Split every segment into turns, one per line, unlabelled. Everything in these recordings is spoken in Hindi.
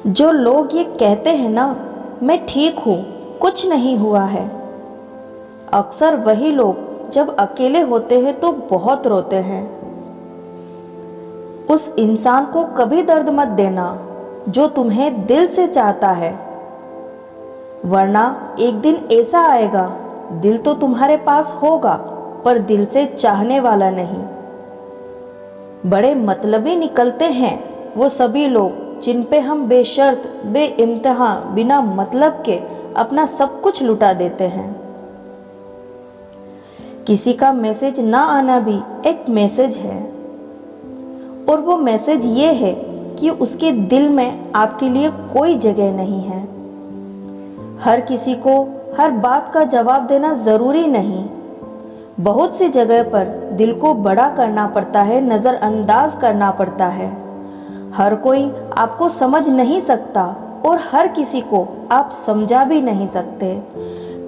जो लोग ये कहते हैं ना, मैं ठीक हूँ, कुछ नहीं हुआ है, अक्सर वही लोग जब अकेले होते हैं तो बहुत रोते हैं। उस इंसान को कभी दर्द मत देना जो तुम्हें दिल से चाहता है, वरना एक दिन ऐसा आएगा, दिल तो तुम्हारे पास होगा पर दिल से चाहने वाला नहीं। बड़े मतलबी निकलते हैं वो सभी लोग जिन पे हम बेशर्त बेइम्तिहान बिना मतलब के अपना सब कुछ लुटा देते हैं। किसी का मैसेज ना आना भी एक मैसेज है, और वो मैसेज ये है कि उसके दिल में आपके लिए कोई जगह नहीं है। हर किसी को हर बात का जवाब देना ज़रूरी नहीं। बहुत सी जगह पर दिल को बड़ा करना पड़ता है, नज़रअंदाज करना पड़ता है। हर कोई आपको समझ नहीं सकता और हर किसी को आप समझा भी नहीं सकते।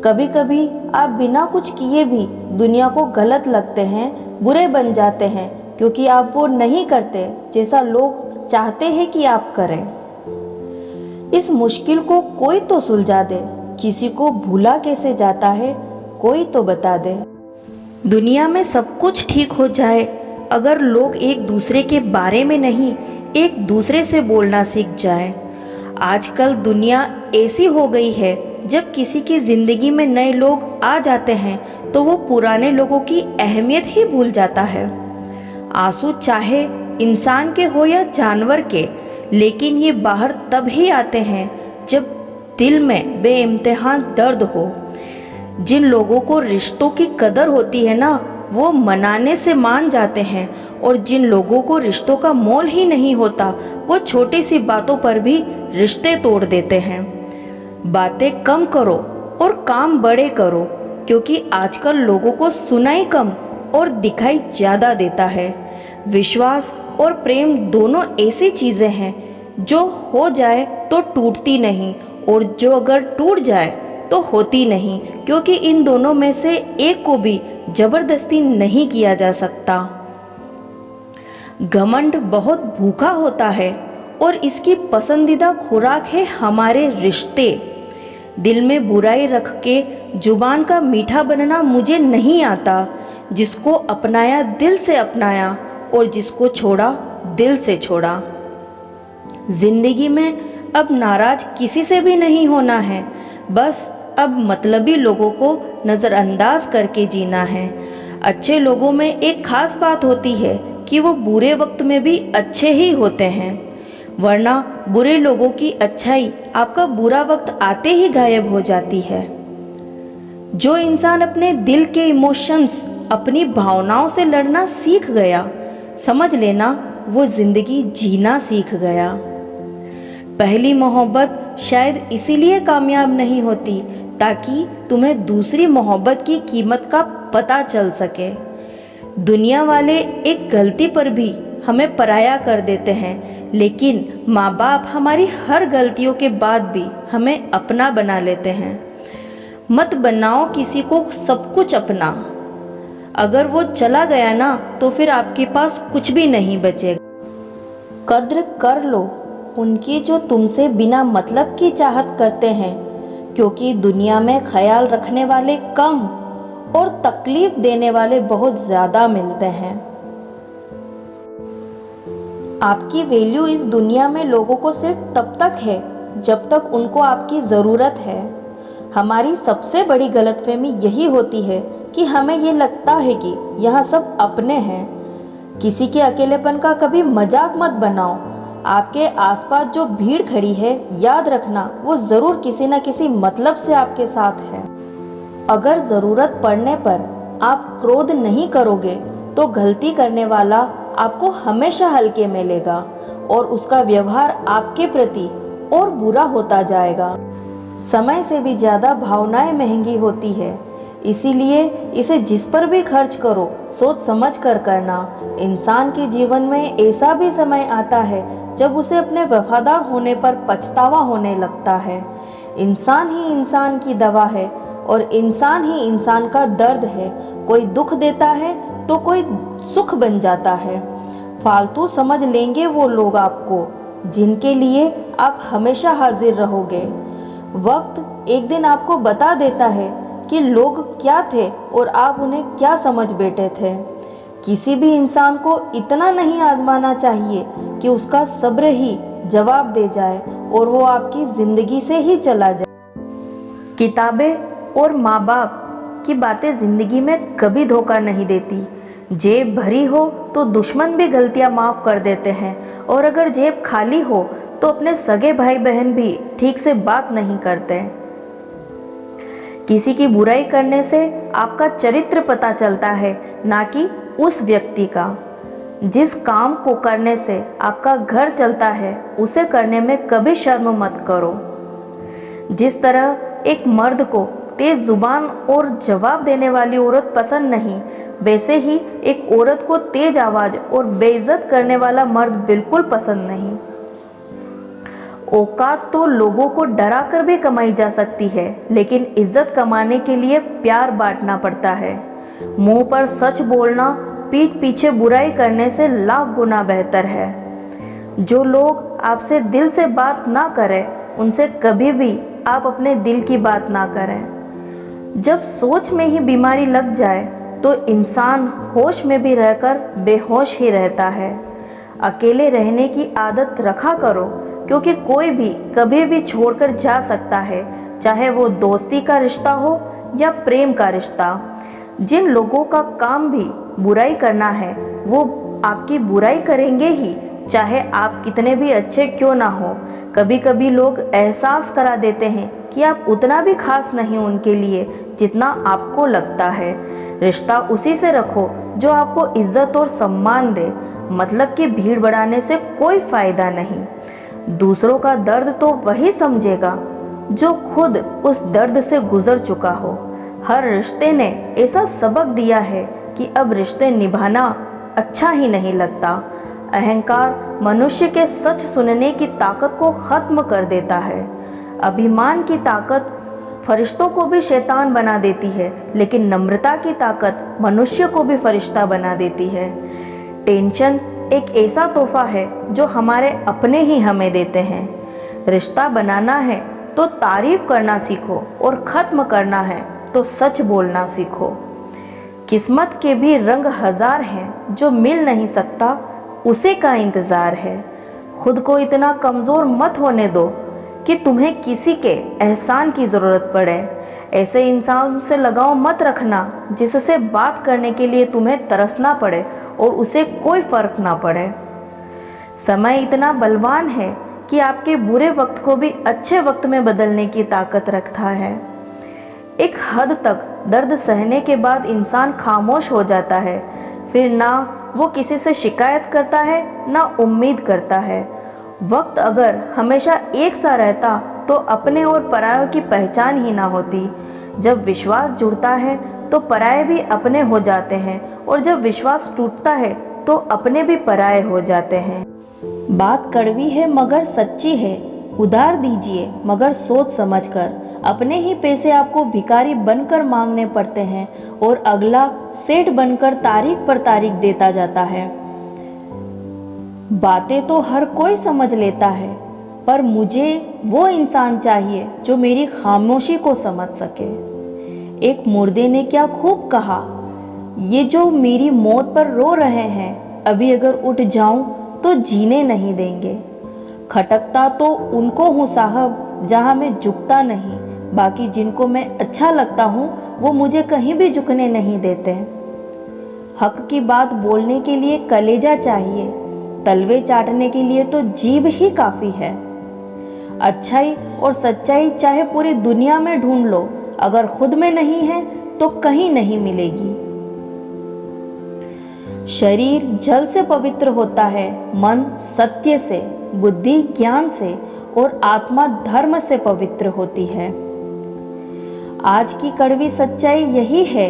कभी कभी आप बिना कुछ किए भी दुनिया को गलत लगते हैं, बुरे बन जाते हैं, क्योंकि आप वो नहीं करते जैसा लोग चाहते हैं कि आप करें। इस मुश्किल को कोई तो सुलझा दे, किसी को भूला कैसे जाता है कोई तो बता दे। दुनिया में सब कुछ ठीक हो जाए अगर लोग एक दूसरे के बारे में नहीं, एक दूसरे से बोलना सीख जाए। आजकल दुनिया ऐसी हो गई है, जब किसी की ज़िंदगी में नए लोग आ जाते हैं तो वो पुराने लोगों की अहमियत ही भूल जाता है। आंसू चाहे इंसान के हो या जानवर के, लेकिन ये बाहर तब ही आते हैं जब दिल में बेइम्तिहान दर्द हो। जिन लोगों को रिश्तों की कदर होती है ना, वो मनाने से मान जाते हैं, और जिन लोगों को रिश्तों का मोल ही नहीं होता, वो छोटी सी बातों पर भी रिश्ते तोड़ देते हैं। बातें कम करो और काम बड़े करो, क्योंकि आजकल लोगों को सुनाई कम और दिखाई ज़्यादा देता है। विश्वास और प्रेम दोनों ऐसी चीज़ें हैं जो हो जाए तो टूटती नहीं, और जो अगर टूट जाए तो होती नहीं, क्योंकि इन दोनों में से एक को भी जबरदस्ती नहीं किया जा सकता। घमंड बहुत भूखा होता है और इसकी पसंदीदा खुराक है हमारे रिश्ते। दिल में बुराई रख के जुबान का मीठा बनना मुझे नहीं आता। जिसको अपनाया दिल से अपनाया, और जिसको छोड़ा दिल से छोड़ा। जिंदगी में अब नाराज किसी से भी नहीं होना है, बस अब मतलबी लोगों को नज़रअंदाज करके जीना है। अच्छे लोगों में एक खास बात होती है कि वो बुरे वक्त में भी अच्छे ही होते हैं, वरना बुरे लोगों की अच्छाई आपका बुरा वक्त आते ही गायब हो जाती है। जो इंसान अपने दिल के इमोशंस, अपनी भावनाओं से लड़ना सीख गया, समझ लेना वो जिंदगी जीना सीख गया। पहली मोहब्बत शायद इसीलिए कामयाब नहीं होती ताकि तुम्हें दूसरी मोहब्बत की कीमत का पता चल सके। दुनिया वाले एक गलती पर भी हमें पराया कर देते हैं, लेकिन माँ बाप हमारी हर गलतियों के बाद भी हमें अपना बना लेते हैं। मत बनाओ किसी को सब कुछ अपना, अगर वो चला गया ना तो फिर आपके पास कुछ भी नहीं बचेगा। कद्र कर लो उनकी जो तुमसे बिना मतलब की चाहत करते हैं, क्योंकि दुनिया में ख्याल रखने वाले कम और तकलीफ देने वाले बहुत ज़्यादा मिलते हैं। आपकी वैल्यू इस दुनिया में लोगों को सिर्फ तब तक है जब तक उनको आपकी ज़रूरत है। हमारी सबसे बड़ी गलतफहमी यही होती है कि हमें ये लगता है कि यहाँ सब अपने हैं। किसी के अकेलेपन का कभी मजाक मत बनाओ। आपके आसपास जो भीड़ खड़ी है, याद रखना वो ज़रूर किसी न किसी मतलब से आपके साथ है। अगर ज़रूरत पड़ने पर आप क्रोध नहीं करोगे तो गलती करने वाला आपको हमेशा हल्के में लेगा, और उसका व्यवहार आपके प्रति और बुरा होता जाएगा। समय से भी ज़्यादा भावनाएं महंगी होती है, इसीलिए इसे जिस पर भी खर्च करो सोच समझ कर करना। इंसान के जीवन में ऐसा भी समय आता है जब उसे अपने वफादार होने पर पछतावा होने लगता है। इंसान ही इंसान की दवा है, और इंसान ही इंसान का दर्द है। कोई दुख देता है तो कोई सुख बन जाता है। फालतू समझ लेंगे वो लोग आपको जिनके लिए आप हमेशा हाजिर रहोगे। वक्त एक दिन आपको बता देता है कि लोग क्या थे और आप उन्हें क्या समझ बैठे थे। किसी भी इंसान को इतना नहीं आजमाना चाहिए कि उसका सब्र ही जवाब दे जाए और वो आपकी ज़िंदगी से ही चला जाए। किताबें और माँ बाप की बातें ज़िंदगी में कभी धोखा नहीं देती। जेब भरी हो तो दुश्मन भी गलतियाँ माफ़ कर देते हैं, और अगर जेब खाली हो तो अपने सगे भाई बहन भी ठीक से बात नहीं करते। किसी की बुराई करने से आपका चरित्र पता चलता है, ना कि उस व्यक्ति का। जिस काम को करने से आपका घर चलता है उसे करने में कभी शर्म मत करो। जिस तरह एक मर्द को तेज जुबान और जवाब देने वाली औरत पसंद नहीं, वैसे ही एक औरत को तेज आवाज और बेइज्जत करने वाला मर्द बिल्कुल पसंद नहीं। औकात तो लोगों को डरा कर भी कमाई जा सकती है, लेकिन इज्जत कमाने के लिए प्यार बांटना पड़ता है। मुंह पर सच बोलना पीठ पीछे बुराई करने से लाख गुना बेहतर है। जो लोग आपसे दिल से बात ना करें उनसे कभी भी आप अपने दिल की बात ना करें। जब सोच में ही बीमारी लग जाए तो इंसान होश में भी रहकर बेहोश ही रहता है। अकेले रहने की आदत रखा करो, क्योंकि कोई भी कभी भी छोड़कर जा सकता है, चाहे वो दोस्ती का रिश्ता हो या प्रेम का रिश्ता। जिन लोगों का काम भी बुराई करना है वो आपकी बुराई करेंगे ही, चाहे आप कितने भी अच्छे क्यों ना हो। कभी कभी लोग एहसास करा देते हैं कि आप उतना भी खास नहीं उनके लिए जितना आपको लगता है। रिश्ता उसी से रखो जो आपको इज्जत और सम्मान दे। मतलब कि भीड़ बढ़ाने से कोई फायदा नहीं। दूसरों का दर्द तो वही समझेगा जो खुद उस दर्द से गुजर चुका हो। हर रिश्ते ने ऐसा सबक दिया है कि अब रिश्ते निभाना अच्छा ही नहीं लगता। अहंकार मनुष्य के सच सुनने की ताकत को खत्म कर देता है। अभिमान की ताकत फरिश्तों को भी शैतान बना देती है, लेकिन नम्रता की ताकत मनुष्य को भी फरिश्ता बना देती है। टेंशन एक ऐसा तोहफा है जो हमारे अपने ही हमें देते हैं। रिश्ता बनाना है तो तारीफ करना सीखो, और ख़त्म करना है तो सच बोलना सीखो। किस्मत के भी रंग हजार हैं, जो मिल नहीं सकता उसे का इंतज़ार है। खुद को इतना कमज़ोर मत होने दो कि तुम्हें किसी के एहसान की ज़रूरत पड़े। ऐसे इंसान से लगाव मत रखना जिससे बात करने के लिए तुम्हें तरसना पड़े और उसे कोई फ़र्क ना पड़े। समय इतना बलवान है कि आपके बुरे वक्त को भी अच्छे वक्त में बदलने की ताकत रखता है। एक हद तक दर्द सहने के बाद इंसान खामोश हो जाता है, फिर ना वो किसी से शिकायत करता है ना उम्मीद करता है। वक्त अगर हमेशा एक सा रहता तो अपने और परायों की पहचान ही ना होती। जब विश्वास जुड़ता है तो पराये भी अपने हो जाते हैं, और जब विश्वास टूटता है तो अपने भी पराये हो जाते हैं। बात कड़वी है मगर सच्ची है। उधार दीजिए मगर सोच समझकर। अपने ही पैसे आपको भिखारी बनकर मांगने पड़ते हैं, और अगला सेठ बनकर तारीख पर तारीख देता जाता है। बातें तो हर कोई समझ लेता है, पर मुझे वो इंसान चाहिए जो मेरी खामोशी को समझ सके। एक मुर्दे ने क्या खूब कहा, ये जो मेरी मौत पर रो रहे हैं, अभी अगर उठ जाऊं तो जीने नहीं देंगे। खटकता तो उनको हूँ साहब जहाँ मैं झुकता नहीं, बाकी जिनको मैं अच्छा लगता हूँ वो मुझे कहीं भी झुकने नहीं देते। हक की बात बोलने के लिए कलेजा चाहिए, तलवे चाटने के लिए तो जीभ ही काफ़ी है। अच्छाई और सच्चाई चाहे पूरी दुनिया में ढूंढ लो, अगर खुद में नहीं है तो कहीं नहीं मिलेगी। शरीर जल से पवित्र होता है, मन सत्य से, बुद्धि ज्ञान से, और आत्मा धर्म से पवित्र होती है। आज की कड़वी सच्चाई यही है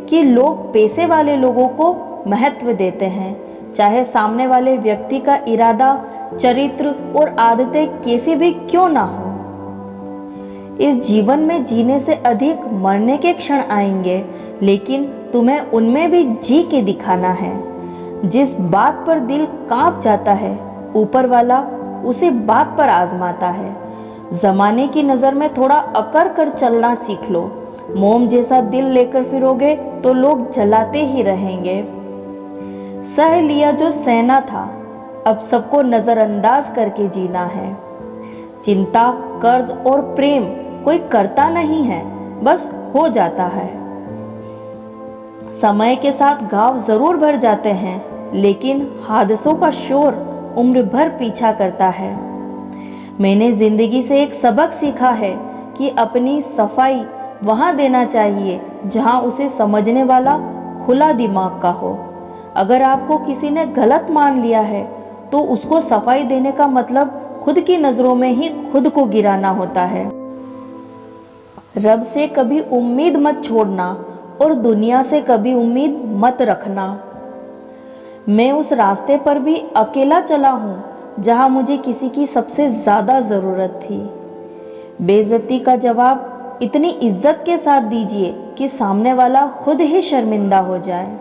कि लोग पैसे वाले लोगों को महत्व देते हैं, चाहे सामने वाले व्यक्ति का इरादा, चरित्र और आदतें कैसी भी क्यों ना हो। इस जीवन में जीने से अधिक मरने के क्षण आएंगे, लेकिन तुम्हें उनमें भी जी के दिखाना है। जिस बात पर दिल कांप जाता है, ऊपर वाला उसे बात पर आजमाता है। जमाने की नज़र में थोड़ा अकड़ कर चलना सीख लो। मोम जैसा दिल लेकर फिरोगे तो लोग जलाते ही रहेंगे। सह लिया जो सहना था, अब सबको नज़रअंदाज करके जीना है। चिंता, कर्ज और प्रेम कोई करता नहीं है, बस हो जाता है। समय के साथ घाव जरूर भर जाते हैं, लेकिन हादसों का शोर उम्र भर पीछा करता है। मैंने जिंदगी से एक सबक सीखा है कि अपनी सफाई वहां देना चाहिए जहां उसे समझने वाला खुला दिमाग का हो। अगर आपको किसी ने गलत मान लिया है तो उसको सफाई देने का मतलब खुद की नजरों में ही खुद को गिराना होता है। रब से कभी उम्मीद मत छोड़ना और दुनिया से कभी उम्मीद मत रखना। मैं उस रास्ते पर भी अकेला चला हूँ जहाँ मुझे किसी की सबसे ज़्यादा ज़रूरत थी। बेइज्जती का जवाब इतनी इज्जत के साथ दीजिए कि सामने वाला खुद ही शर्मिंदा हो जाए।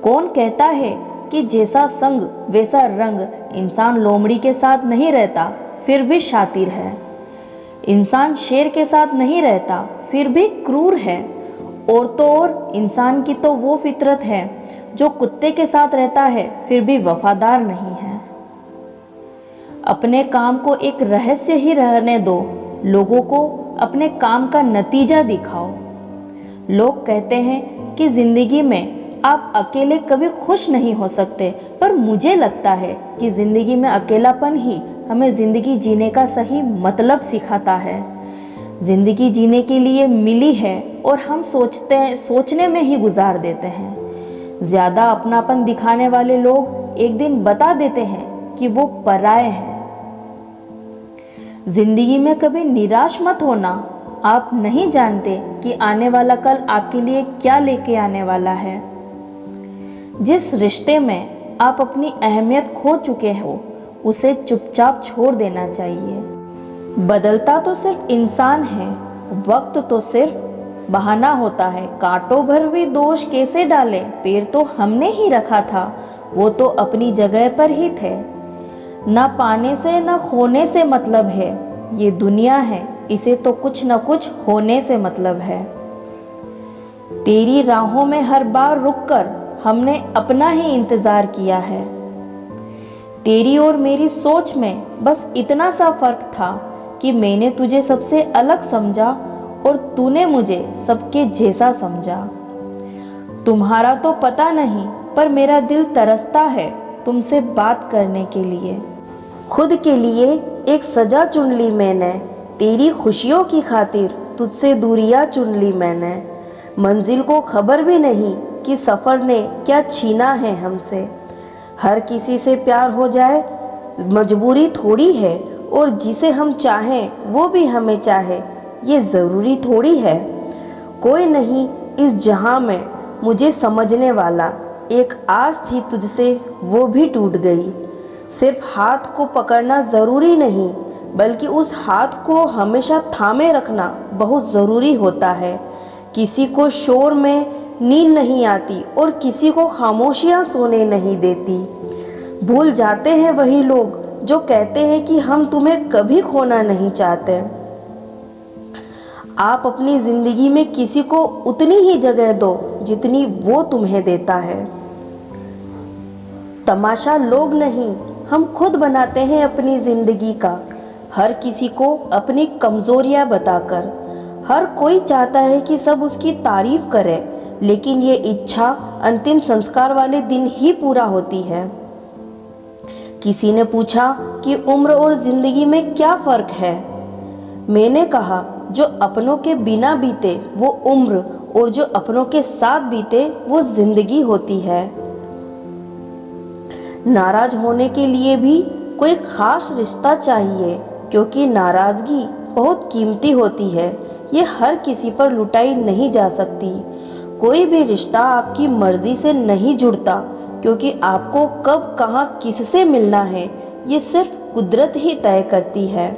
कौन कहता है कि जैसा संग वैसा रंग? इंसान लोमड़ी के साथ नहीं रहता फिर भी शातिर है। इंसान शेर के साथ नहीं रहता फिर भी क्रूर है। और तो और इंसान की तो वो फितरत है जो कुत्ते के साथ रहता है फिर भी वफादार नहीं है। अपने काम को एक रहस्य ही रहने दो, लोगों को अपने काम का नतीजा दिखाओ। लोग कहते हैं कि जिंदगी में आप अकेले कभी खुश नहीं हो सकते, पर मुझे लगता है कि जिंदगी में अकेलापन ही हमें जिंदगी जीने का सही मतलब सिखाता है। जिंदगी जीने के लिए मिली है और हम सोचने में ही गुजार देते हैं। ज्यादा अपनापन दिखाने वाले लोग एक दिन बता देते हैं कि वो पराये हैं। जिंदगी में कभी निराश मत होना। आप नहीं जानते कि आने वाला कल आपके लिए क्या लेके आने वाला है। जिस रिश्ते में आप अपनी अहमियत खो चुके हो उसे चुपचाप छोड़ देना चाहिए। बदलता तो सिर्फ इंसान है, वक्त तो सिर्फ बहाना होता है। कांटों भर भी दोष कैसे डाले, पैर तो हमने ही रखा था, वो तो अपनी जगह पर ही थे। ना पाने से ना खोने से मतलब है, ये दुनिया है, इसे तो कुछ न कुछ होने से मतलब है। तेरी राहों में हर बार रुककर हमने अपना ही इंतजार किया है। तेरी और मेरी सोच में बस इतना सा फर्क था कि मैंने तुझे सबसे अलग समझा और तूने मुझे सबके जैसा समझा। तुम्हारा तो पता नहीं, पर मेरा दिल तरसता है तुमसे बात करने के लिए। खुद के लिए एक सजा चुन ली मैंने, तेरी खुशियों की खातिर तुझसे दूरियां चुन ली मैंने। मंजिल को खबर भी नहीं कि सफ़र ने क्या छीना है हमसे। हर किसी से प्यार हो जाए मजबूरी थोड़ी है, और जिसे हम चाहें वो भी हमें चाहे ये ज़रूरी थोड़ी है। कोई नहीं इस जहां में मुझे समझने वाला, एक आस थी तुझसे वो भी टूट गई। सिर्फ हाथ को पकड़ना ज़रूरी नहीं, बल्कि उस हाथ को हमेशा थामे रखना बहुत ज़रूरी होता है। किसी को शोर में नींद नहीं आती और किसी को खामोशियां सोने नहीं देती। भूल जाते हैं वही लोग जो कहते हैं कि हम तुम्हें कभी खोना नहीं चाहते। आप अपनी जिंदगी में किसी को उतनी ही जगह दो जितनी वो तुम्हें देता है। तमाशा लोग नहीं, हम खुद बनाते हैं अपनी जिंदगी का, हर किसी को अपनी कमजोरियां बताकर। हर कोई चाहता है कि सब उसकी तारीफ करे, लेकिन ये इच्छा अंतिम संस्कार वाले दिन ही पूरा होती है। किसी ने पूछा कि उम्र और जिंदगी में क्या फर्क है। मैंने कहा जो अपनों के बिना बीते वो उम्र, और जो अपनों के साथ बीते वो जिंदगी होती है। नाराज होने के लिए भी कोई खास रिश्ता चाहिए, क्योंकि नाराजगी बहुत कीमती होती है, ये हर किसी पर लुटाई नहीं जा सकती। कोई भी रिश्ता आपकी मर्जी से नहीं जुड़ता, क्योंकि आपको कब कहाँ किससे मिलना है ये सिर्फ कुदरत ही तय करती है।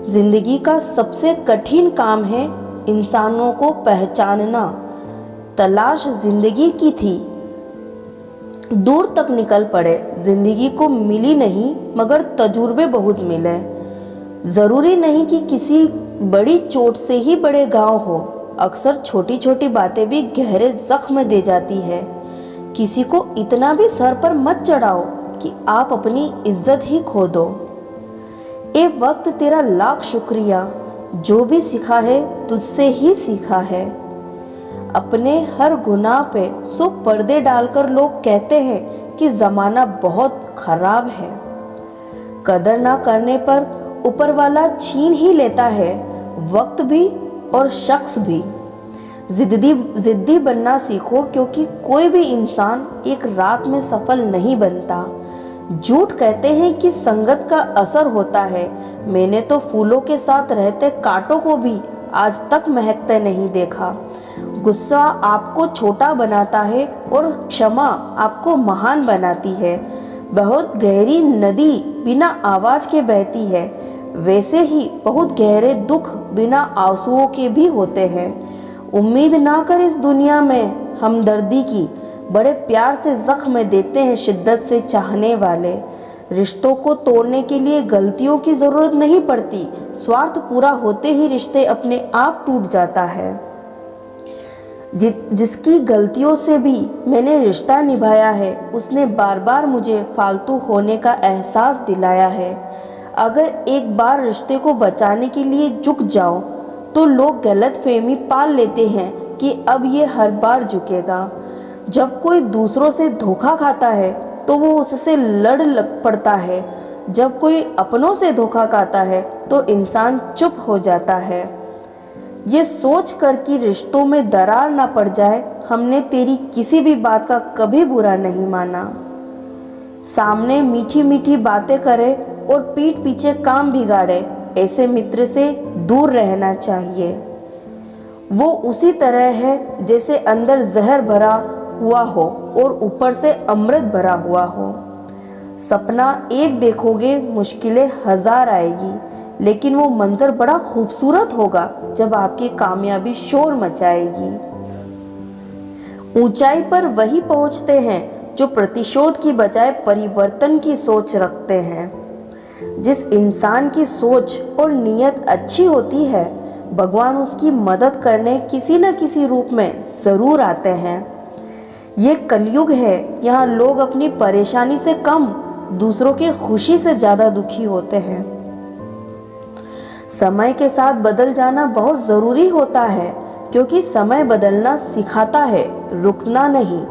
जिंदगी का सबसे कठिन काम है इंसानों को पहचानना। तलाश जिंदगी की थी, दूर तक निकल पड़े। जिंदगी को मिली नहीं मगर तजुर्बे बहुत मिले। जरूरी नहीं कि किसी बड़ी चोट से ही बड़े घाव हो, अक्सर छोटी छोटी बातें भी गहरे जख्म दे जाती है। किसी को इतना भी सर पर मत चढ़ाओ कि आप अपनी इज्जत ही खो दो। ए वक्त तेरा लाख शुक्रिया, जो भी सीखा है तुझसे ही सीखा है। अपने हर गुनाह पे सो पर्दे डालकर लोग कहते हैं कि जमाना बहुत खराब है। कदर ना करने पर ऊपर वाला छीन ही लेता है, वक्त भी और शख्स भी। जिद्दी बनना सीखो, क्योंकि कोई भी इंसान एक रात में सफल नहीं बनता। झूठ कहते हैं कि संगत का असर होता है। मैंने तो फूलों के साथ रहते कांटों को भी आज तक महकते नहीं देखा। गुस्सा आपको छोटा बनाता है और क्षमा आपको महान बनाती है। बहुत गहरी नदी बिना आवाज के बहती है, वैसे ही बहुत गहरे दुख बिना आंसुओं के भी होते हैं। उम्मीद ना कर इस दुनिया में हमदर्दी की, बड़े प्यार से जख्म देते हैं शिद्दत से चाहने वाले। रिश्तों को तोड़ने के लिए गलतियों की जरूरत नहीं पड़ती, स्वार्थ पूरा होते ही रिश्ते अपने आप टूट जाता है। जिसकी गलतियों से भी मैंने रिश्ता निभाया है, उसने बार बार मुझे फालतू होने का एहसास दिलाया है। अगर एक बार रिश्ते को बचाने के लिए झुक जाओ तो लोग गलतफहमी पाल लेते हैं कि अब ये हर बार झुकेगा। जब कोई दूसरों से धोखा खाता है तो वो उससे लड़ पड़ता है। जब कोई अपनों से धोखा खाता है तो इंसान चुप हो जाता है। ये सोच कर कि रिश्तों में दरार ना पड़ जाए, हमने तेरी किसी भी बात का कभी बुरा नहीं माना। सामने मीठी मीठी बातें करे और पीठ पीछे काम बिगाड़े, ऐसे मित्र से दूर रहना चाहिए। वो उसी तरह है जैसे अंदर जहर भरा हुआ हो और ऊपर से अमृत भरा हुआ हो। सपना एक देखोगे, मुश्किलें हजार आएगी, लेकिन वो मंजर बड़ा खूबसूरत होगा जब आपकी कामयाबी शोर मचाएगी। ऊंचाई पर वही पहुंचते हैं जो प्रतिशोध की बजाय परिवर्तन की सोच रखते हैं। जिस इंसान की सोच और नीयत अच्छी होती है, भगवान उसकी मदद करने किसी न किसी रूप में जरूर आते हैं। ये कलयुग है, यहाँ लोग अपनी परेशानी से कम दूसरों की खुशी से ज्यादा दुखी होते हैं। समय के साथ बदल जाना बहुत जरूरी होता है, क्योंकि समय बदलना सिखाता है, रुकना नहीं।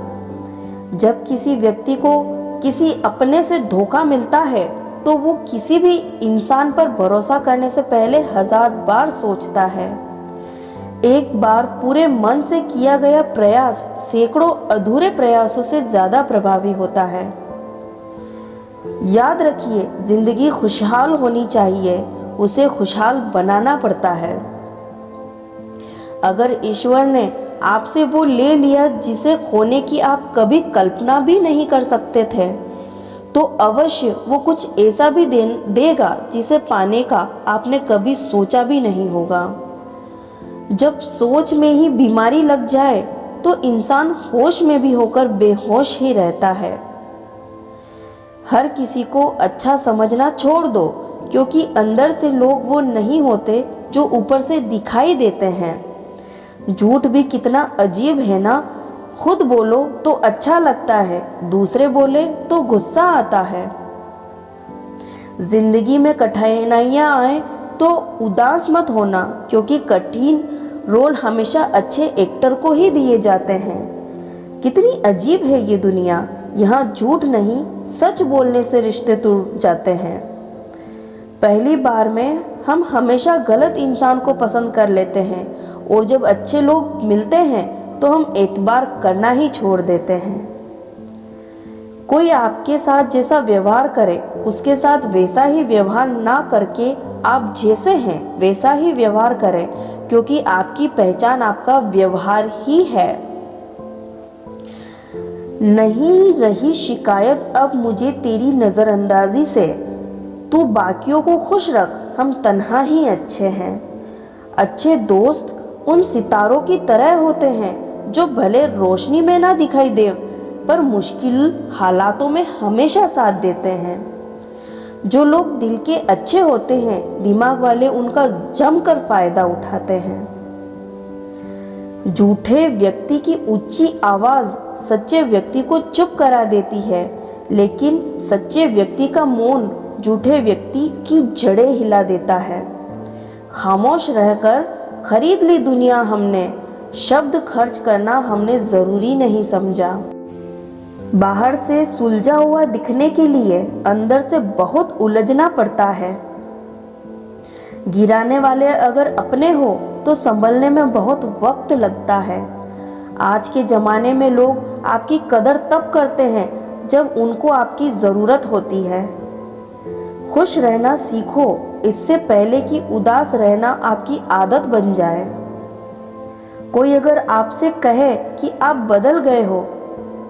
जब किसी व्यक्ति को किसी अपने से धोखा मिलता है तो वो किसी भी इंसान पर भरोसा करने से पहले 1000 बार सोचता है। एक बार पूरे मन से किया गया प्रयास सैकड़ों अधूरे प्रयासों से ज्यादा प्रभावी होता है। याद रखिए, जिंदगी खुशहाल होनी चाहिए, उसे खुशहाल बनाना पड़ता है। अगर ईश्वर ने आपसे वो ले लिया जिसे खोने की आप कभी कल्पना भी नहीं कर सकते थे, तो अवश्य वो कुछ ऐसा भी देगा जिसे पाने का आपने कभी सोचा भी नहीं होगा। जब सोच में ही बीमारी लग जाए तो इंसान होश में भी होकर बेहोश ही रहता है। हर किसी को अच्छा समझना छोड़ दो, क्योंकि अंदर से लोग वो नहीं होते जो ऊपर से दिखाई देते हैं। झूठ भी कितना अजीब है ना, खुद बोलो तो अच्छा लगता है, दूसरे बोले तो गुस्सा आता है। जिंदगी में कठिनाइयां आए तो उदास मत होना, क्योंकि कठिन रोल हमेशा अच्छे एक्टर को ही दिए जाते हैं। कितनी अजीब है ये दुनिया, यहाँ झूठ नहीं सच बोलने से रिश्ते टूट जाते हैं। पहली बार में हम हमेशा गलत इंसान को पसंद कर लेते हैं, और जब अच्छे लोग मिलते हैं तो हम एतबार करना ही छोड़ देते हैं। कोई आपके साथ जैसा व्यवहार करे, उसके साथ वैसा ही व्यवहार ना करके आप जैसे हैं वैसा ही व्यवहार करें, क्योंकि आपकी पहचान आपका व्यवहार ही है। नहीं रही शिकायत अब मुझे तेरी नजरअंदाजी से, तू बाकियों को खुश रख, हम तन्हा ही अच्छे हैं। अच्छे दोस्त उन सितारों की तरह होते हैं जो भले रोशनी में ना दिखाई दे, पर मुश्किल हालातों में हमेशा साथ देते हैं। जो लोग दिल के अच्छे होते हैं, दिमाग वाले उनका जमकर फायदा उठाते हैं। झूठे व्यक्ति की ऊंची आवाज सच्चे व्यक्ति को चुप करा देती है, लेकिन सच्चे व्यक्ति का मौन झूठे व्यक्ति की जड़ें हिला देता है। खामोश रहकर खरीद ली दुनिया हमने, शब्द खर्च करना हमने जरूरी नहीं समझा। बाहर से सुलझा हुआ दिखने के लिए अंदर से बहुत उलझना पड़ता है। गिराने वाले अगर अपने हो तो संभलने में बहुत वक्त लगता है। आज के ज़माने में लोग आपकी कदर तब करते हैं जब उनको आपकी ज़रूरत होती है। खुश रहना सीखो, इससे पहले कि उदास रहना आपकी आदत बन जाए। कोई अगर आपसे कहे कि आप बदल गए हो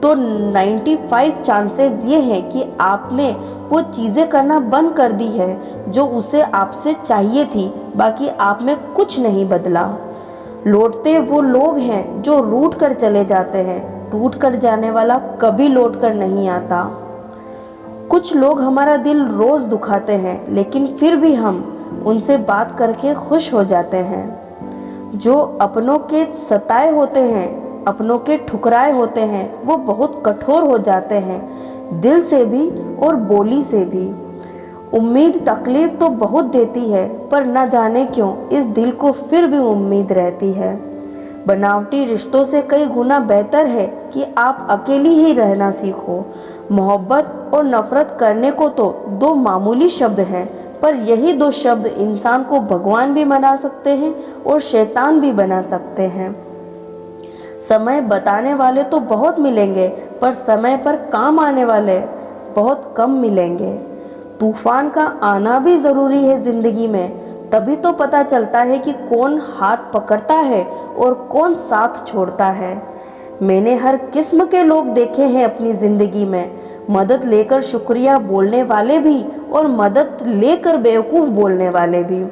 तो 95 चांसेस ये हैं कि आपने वो चीज़ें करना बंद कर दी है जो उसे आपसे चाहिए थी, बाकी आप में कुछ नहीं बदला। लौटते वो लोग हैं जो रूठ कर चले जाते हैं, टूट कर जाने वाला कभी लौट कर नहीं आता। कुछ लोग हमारा दिल रोज़ दुखाते हैं, लेकिन फिर भी हम उनसे बात करके खुश हो जाते हैं। जो अपनों के सताए होते हैं, अपनों के ठुकराए होते हैं, वो बहुत कठोर हो जाते हैं, दिल से भी और बोली से भी। उम्मीद तकलीफ तो बहुत देती है, पर न जाने क्यों इस दिल को फिर भी उम्मीद रहती है। बनावटी रिश्तों से कई गुना बेहतर है कि आप अकेली ही रहना सीखो। मोहब्बत और नफरत करने को तो दो मामूली शब्द हैं, पर यही दो शब्द इंसान को भगवान भी बना सकते हैं और शैतान भी बना सकते हैं। समय बताने वाले तो बहुत मिलेंगे, पर समय पर काम आने वाले बहुत कम मिलेंगे। तूफान का आना भी ज़रूरी है ज़िंदगी में, तभी तो पता चलता है कि कौन हाथ पकड़ता है और कौन साथ छोड़ता है। मैंने हर किस्म के लोग देखे हैं अपनी ज़िंदगी में, मदद लेकर शुक्रिया बोलने वाले भी और मदद लेकर बेवकूफ़ बोलने वाले भी।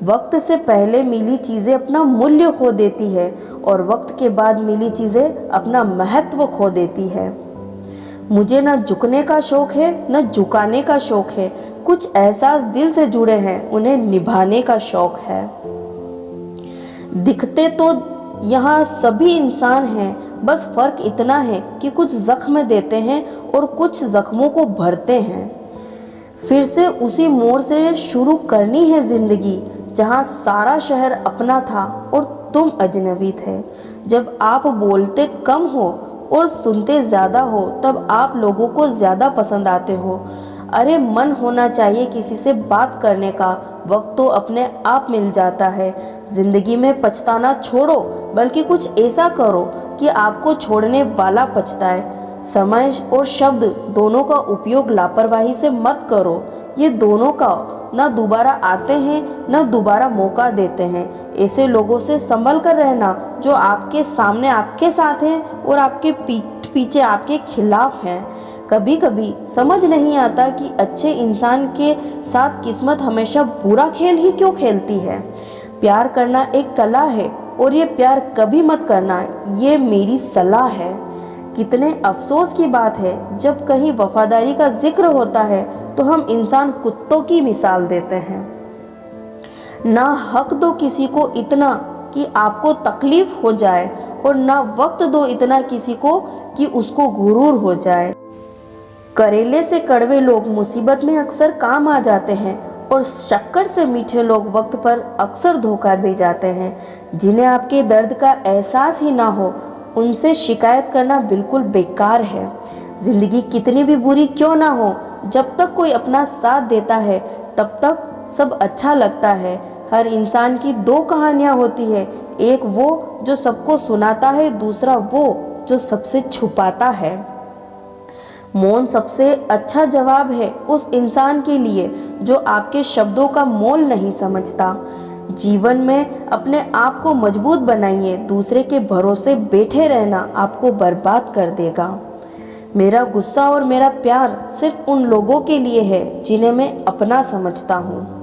वक्त से पहले मिली चीज़ें अपना मूल्य खो देती है और वक्त के बाद मिली चीज़ें अपना महत्व खो देती है। मुझे न झुकने का शौक़ है न झुकाने का शौक़ है, कुछ एहसास दिल से जुड़े हैं, उन्हें निभाने का शौक़ है। दिखते तो यहाँ सभी इंसान हैं, बस फ़र्क इतना है कि कुछ ज़ख्म देते हैं और कुछ ज़ख्मों को भरते हैं। फिर से उसी मोड़ से शुरू करनी है ज़िंदगी, जहाँ सारा शहर अपना था और तुम अजनबी थे। जब आप बोलते कम हो और सुनते ज़्यादा हो, तब आप लोगों को ज़्यादा पसंद आते हो। अरे मन होना चाहिए किसी से बात करने का, वक्त तो अपने आप मिल जाता है। ज़िंदगी में पछताना छोड़ो, बल्कि कुछ ऐसा करो कि आपको छोड़ने वाला पछताए। समय और शब्द दोनों का उपयोग लापरवाही से मत करो, ये दोनों का ना दोबारा आते हैं ना दोबारा मौका देते हैं। ऐसे लोगों से संभल कर रहना जो आपके सामने आपके साथ हैं और आपके पीठ पीछे आपके खिलाफ हैं। कभी कभी समझ नहीं आता कि अच्छे इंसान के साथ किस्मत हमेशा बुरा खेल ही क्यों खेलती है। प्यार करना एक कला है और ये प्यार कभी मत करना, ये मेरी सलाह है। कितने अफसोस की बात है, जब कहीं वफादारी का जिक्र होता है तो हम इंसान कुत्तों की मिसाल देते हैं। ना हक दो किसी को इतना कि आपको तकलीफ हो जाए, और ना वक्त दो इतना किसी को कि उसको गुरूर हो जाए। करेले से कड़वे लोग मुसीबत में अक्सर काम आ जाते हैं, और शक्कर से मीठे लोग वक्त पर अक्सर धोखा दे जाते हैं। जिन्हें आपके दर्द का एहसास ही ना हो, उनसे शिकायत करना बिल्कुल बेकार है। ज़िंदगी कितनी भी बुरी क्यों ना हो, जब तक कोई अपना साथ देता है तब तक सब अच्छा लगता है। हर इंसान की दो कहानियाँ होती है, एक वो जो सबको सुनाता है, दूसरा वो जो सबसे छुपाता है। मौन सबसे अच्छा जवाब है उस इंसान के लिए जो आपके शब्दों का मोल नहीं समझता। जीवन में अपने आप को मजबूत बनाइए, दूसरे के भरोसे बैठे रहना आपको बर्बाद कर देगा। मेरा गुस्सा और मेरा प्यार सिर्फ उन लोगों के लिए है जिन्हें मैं अपना समझता हूँ।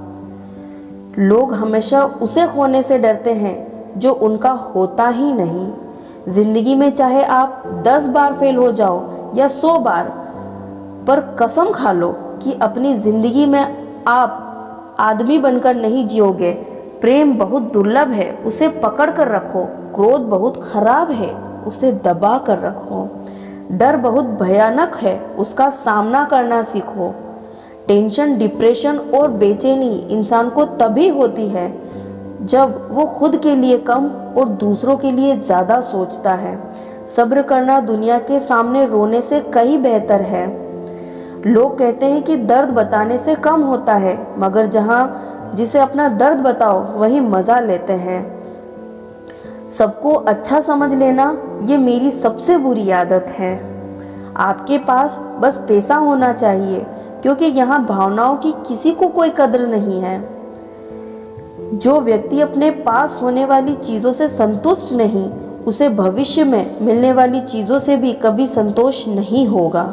लोग हमेशा उसे खोने से डरते हैं जो उनका होता ही नहीं। जिंदगी में चाहे आप 10 बार फेल हो जाओ, या 100 बार, पर कसम खा लो कि अपनी जिंदगी में आप आदमी बनकर नहीं जियोगे। प्रेम बहुत दुर्लभ है, उसे पकड़ कर रखो। क्रोध बहुत खराब है, उसे दबा कर रखो। डर बहुत भयानक है, उसका सामना करना सीखो। टेंशन, डिप्रेशन और बेचैनी इंसान को तभी होती है जब वो खुद के लिए कम और दूसरों के लिए ज़्यादा सोचता है। सब्र करना दुनिया के सामने रोने से कहीं बेहतर है। लोग कहते हैं कि दर्द बताने से कम होता है, मगर जहाँ जिसे अपना दर्द बताओ वही मज़ा लेते हैं। सबको अच्छा समझ लेना ये मेरी सबसे बुरी आदत है। आपके पास बस पैसा होना चाहिए, क्योंकि यहाँ भावनाओं की किसी को कोई कदर नहीं है। जो व्यक्ति अपने पास होने वाली चीज़ों से संतुष्ट नहीं, उसे भविष्य में मिलने वाली चीज़ों से भी कभी संतोष नहीं होगा।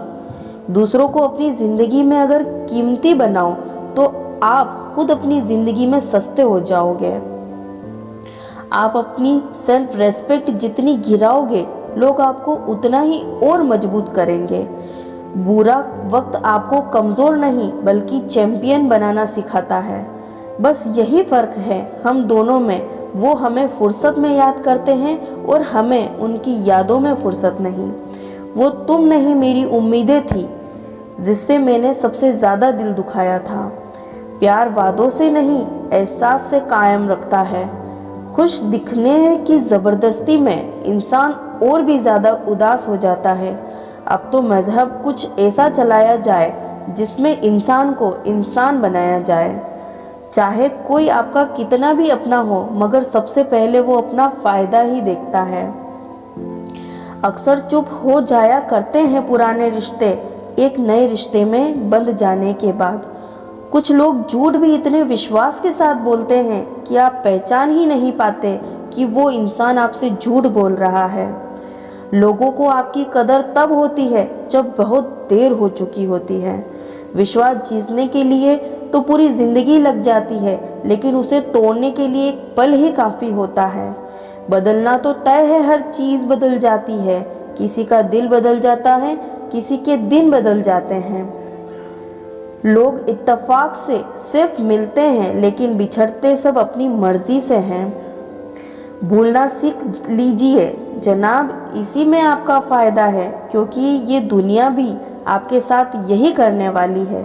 दूसरों को अपनी ज़िंदगी में अगर कीमती बनाओ तो आप खुद अपनी ज़िंदगी में सस्ते हो जाओगे। आप अपनी सेल्फ रेस्पेक्ट जितनी गिराओगे, लोग आपको उतना ही और मजबूत करेंगे। बुरा वक्त आपको कमज़ोर नहीं बल्कि चैंपियन बनाना सिखाता है। बस यही फ़र्क है हम दोनों में। वो हमें फुर्सत में याद करते हैं और हमें उनकी यादों में फुर्सत नहीं। वो तुम नहीं, मेरी उम्मीदें थी जिससे मैंने सबसे ज़्यादा दिल दुखाया था। प्यार वादों से नहीं, एहसास से कायम रखता है। खुश दिखने की ज़बरदस्ती में इंसान और भी ज़्यादा उदास हो जाता है। अब तो मज़हब कुछ ऐसा चलाया जाए जिसमें इंसान को इंसान बनाया जाए। चाहे कोई आपका कितना भी अपना हो, मगर सबसे पहले वो अपना फ़ायदा ही देखता है। अक्सर चुप हो जाया करते हैं पुराने रिश्ते एक नए रिश्ते में बंध जाने के बाद। कुछ लोग झूठ भी इतने विश्वास के साथ बोलते हैं कि आप पहचान ही नहीं पाते कि वो इंसान आपसे झूठ बोल रहा है। लोगों को आपकी कदर तब होती है जब बहुत देर हो चुकी होती है। विश्वास जीतने के लिए तो पूरी जिंदगी लग जाती है, लेकिन उसे तोड़ने के लिए एक पल ही काफ़ी होता है। बदलना तो तय है, हर चीज़ बदल जाती है। किसी का दिल बदल जाता है, किसी के दिन बदल जाते हैं। लोग इत्तेफाक से सिर्फ मिलते हैं, लेकिन बिछड़ते सब अपनी मर्जी से हैं। भूलना सीख लीजिए जनाब, इसी में आपका फ़ायदा है, क्योंकि ये दुनिया भी आपके साथ यही करने वाली है।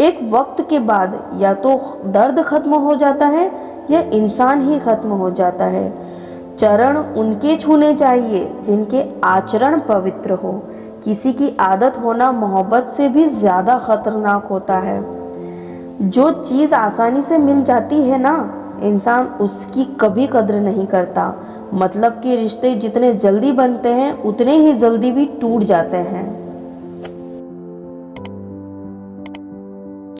एक वक्त के बाद या तो दर्द खत्म हो जाता है या इंसान ही खत्म हो जाता है। चरण उनके छूने चाहिए जिनके आचरण पवित्र हो। किसी की आदत होना मोहब्बत से भी ज़्यादा खतरनाक होता है। जो चीज़ आसानी से मिल जाती है ना, इंसान उसकी कभी कद्र नहीं करता। मतलब के रिश्ते जितने जल्दी बनते हैं उतने ही जल्दी भी टूट जाते हैं।